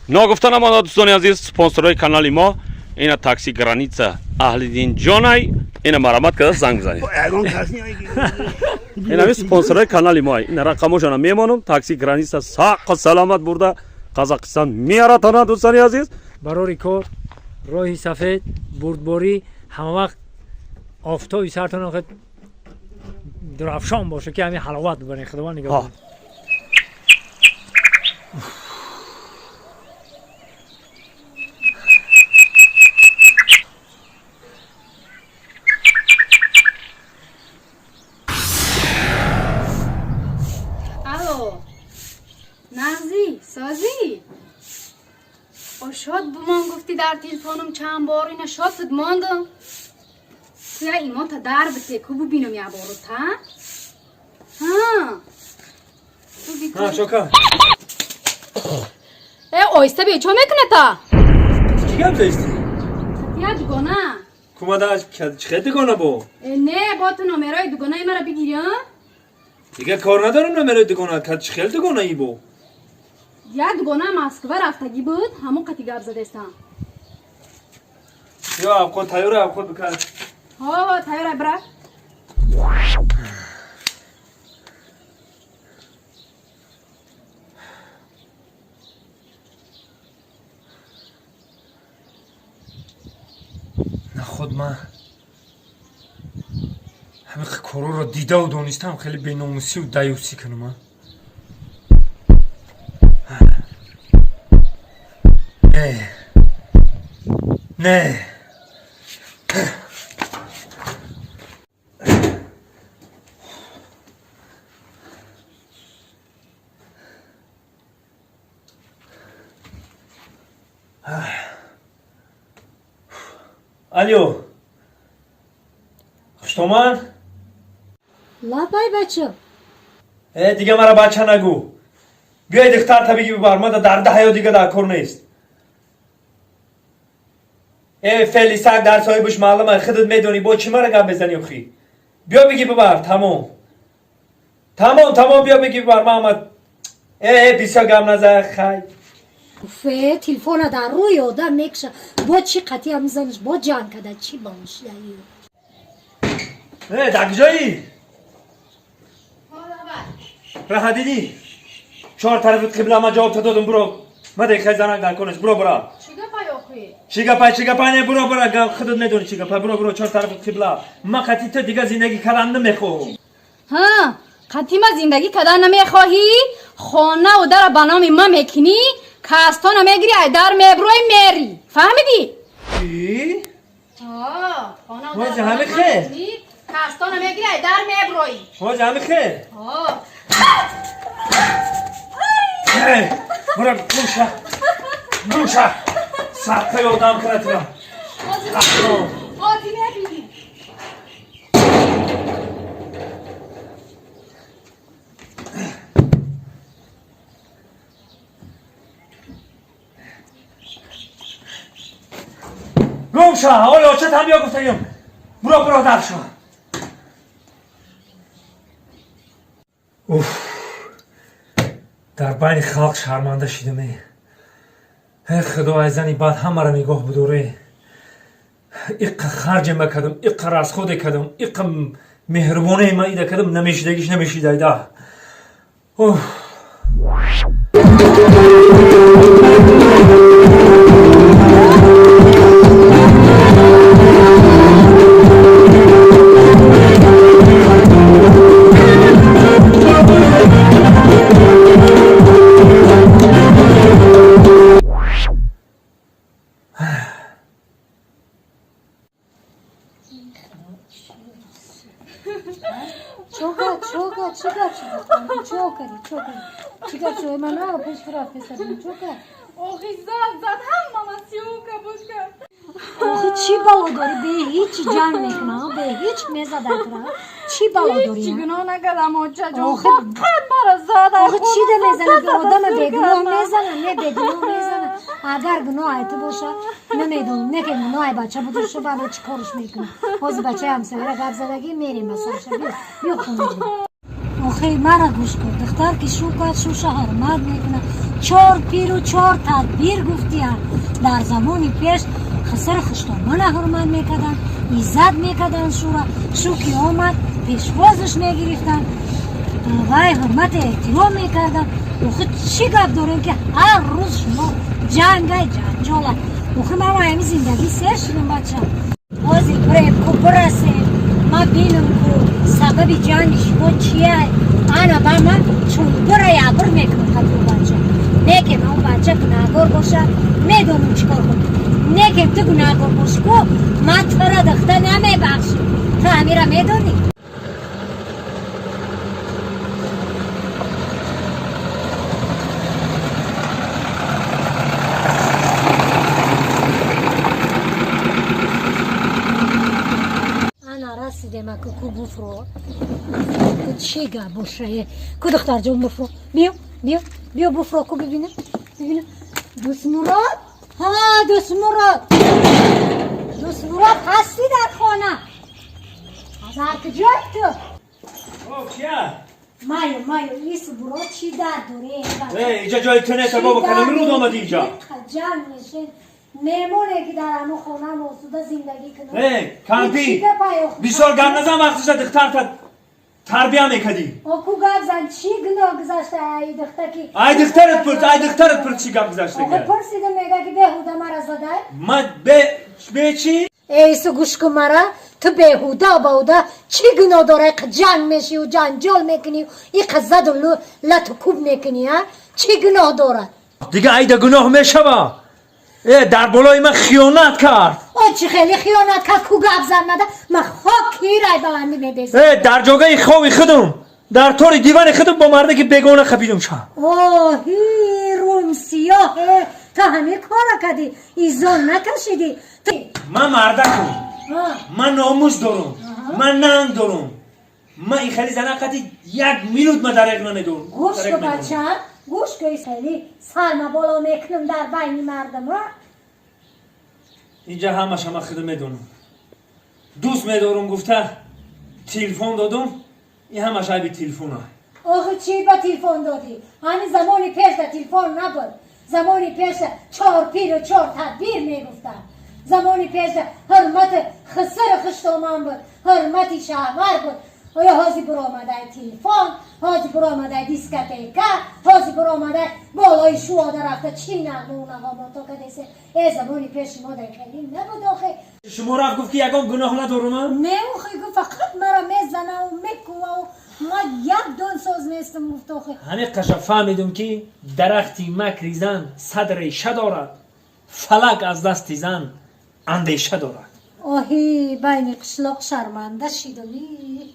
ناگفتن ما دوستان عزیز سپانسرای کانال ما اینا تاکسی گرانیتسا اهلدین جانای اینا مرامت کرده زنگ بزنید اینا می سپانسرای کانال ما اینا رقمشون میمونم تاکسی گرانیتسا ساق سلامت برده قزاقستان میاراتانا دوستان عزیز برای کار راهی سفید بردباری همه وقت آفتابی سرتون آخه درفشان باشه که همین حلاوت ببرین خداوند نگاه کنه. الو نغزی سازی شاد بمان گفتی در تلفنم چند بار اینا شاد ماندم توی ایما تا در بته که ببینم یه بارو تا شکر oysta be çömek ne ta? چیکار داشتی؟ Ya dugona. کومادا چه دیگونه بو؟ Ne با تو نمرای dugona مرا بگیری ها؟ دیگه کار ندارم نمیره دیگونه که چه دیگونه ای بو؟ یا dugona Moskva رفتگی بود همون قطی گرز دستم. یا خود تیاره خود بکن. ها تیاره برا. خود من همه کارو رو دیده و دانستم خیلی بیناموسی و دیوسی کنم من نه الو خوشتومان؟ لابای بچه دیگه مرا بچه نگو بیای دختر تا بگی ببر ما درد حیا دیگه در کار نیست فعلی سگ در صاحبش معلومه خودت میدونی با چی مرا گم بزنی اخی بیا بگی ببر تمام بیا بگی ببر محمد بیسا گم نزه خی فه تلفن در روی آدم میکشه با چی قطعی هم میزنش با جان کده چی باش در کجایی؟ راه دیدی؟ 4 طرف قبله ما جواب دادم برو ما دیگه خزانه نکنش برو چیگه پای نه برو خودت ندونی چیگه پای برو 4 طرف قبله ما قطعی تو دیگه زندگی کردن نمیخوام ها قطعی ما زندگی کردن نمیخواهی خانه و در بنام ما میکنی کاستان میگیری در میبروی میری فهمیدی؟ چی؟ خانه و در همه خیر کاستان میگیری در میبروی و در همه خیر برو گوشه سخته یادم کرد را آتی نبینی گمشه حالا چه هم بیا گفتیم برو در شو در بین خلق شرمنده شدم خدا از زنی بعد همه را نگاه بدوره ایقا خرج مکدم ایقا راز خود کدم ایقا مهربانه ما ایده کدم نمیشیدگیش نمیشیده ایده چیکار من آقا پیش فرا پسرم چوکر آخی زد هم ماما سیوکا بشکر آخه چی بالا داری به هیچ جان میکنه به هیچ میزه دکتر چی بالا داری چی گناه نکردم آجا جان آخه مرا زد آخه چی ده میزنه به آدم بگناه میزنه نه بگناه میزنه اگر گناه تو باشه نمیدونم نه که گناه بچه بوده شو بالا چی کارش میکنه باز بچه همسایه گپ زدگی میریم مثلا بیا خونه آخه مرا گوش کن دختر که شو کرد شو شهر مرد میکنه 4 پیر و 4 تدبیر گفتیم. در زمانی پیش خسر خشتامان حرمت میکردن، عزت میکردن شو که آمد پیشوازش میگرفتن وای حرمت احترام میکردن. خود چی گپ داریم که هر روز شما جنگای جنجاله. خود ما همین زندگی سر شدیم بچه بازی پریب کو برسه ما بینم که سبب جنگ شما چیه. انا با من چون برای عبر میکنم خطور بچه نیکم اون بچه گناهگار باشه میدونم چیکار کنم. نیکم تو گناهگار باشه کو ما ترا دخته نمیبخشم. تو همیره میدونی. رسیدم که کو بفرو که چی گه باشه که دختر جان بفرو بیا بفرو که ببینم دوست مراد. ها دوست مراد هستی در خانه از هر کجایی تو کیا مایو ایسو برو چی در دوره اینجا جای تو نیست بابا کنم رود آمدی اینجا جنگ میشه میمونه که در همون خونه موسوده زندگی کنه. کمپی 20 سال گم نزن وقتش دختر تربیه میکردی. او کو گپ زن چی گناه گذاشته ای دختر کی؟ ای دخترت پر چی گپ گذاشته آخه پرسیده میگه که بهوده مرا زده. من به چی؟ ایسو گوش کن مرا تو بهوده چی گناه داره که جنگ میشی و جنجال میکنی و این قزد و لط و کوب میکنی ها؟ چی گناه داره؟ دیگه ایده گناه میشه با در بالای من خیانت کرد. چی خیلی خیانت کرد کو گپ زن نده من خاکی رای با من میبزم. در جاگه خوابی خودم در طور دیوان خودم با مرده که بگونه خبیدم شم. هی روم سیاه تا همه کارا کردی ایزان نکشیدی. من مردکم من ناموس دارم من ننگ دارم. من این خیلی زنه قدی 1 مینوت من در اقنانه دارم. گوش که بچه گوش که خیلی سلم بالا میکنم در بین مردم را. اینجا همش خودم میدونم. دوست میدارم گفته تلفن دادم این همش بی تلفن ها. آخه چی با تلفن دادی؟ همین زمانی پیش تلفن نبود. زمانی پیش 4 پیر و 4 تدبیر میگفتن. زمانی پیش حرمت خسر خشتامان بود، حرمتی شهور بود. یا هازی برو آمده تلفن، هازی برو آمده دیسکتیکا، هازی برو آمده بالای شواده رفته چی نغمونه ها ما تو که دیسه ای زمانی پیش ما در خیلی نبود آخه. شما رفت گفت که یکم گناه ندارم؟ نه آخه گفت فقط مرا میزنه و میکوه و ما یک دون ساز نیستم گفت آخه. همه قشب فهمیدم که درختی مکری زن صدر ریشه دارد، فلک از دست زن اندیشه دارد. آهی بین قشلاق شرمنده شیدمی.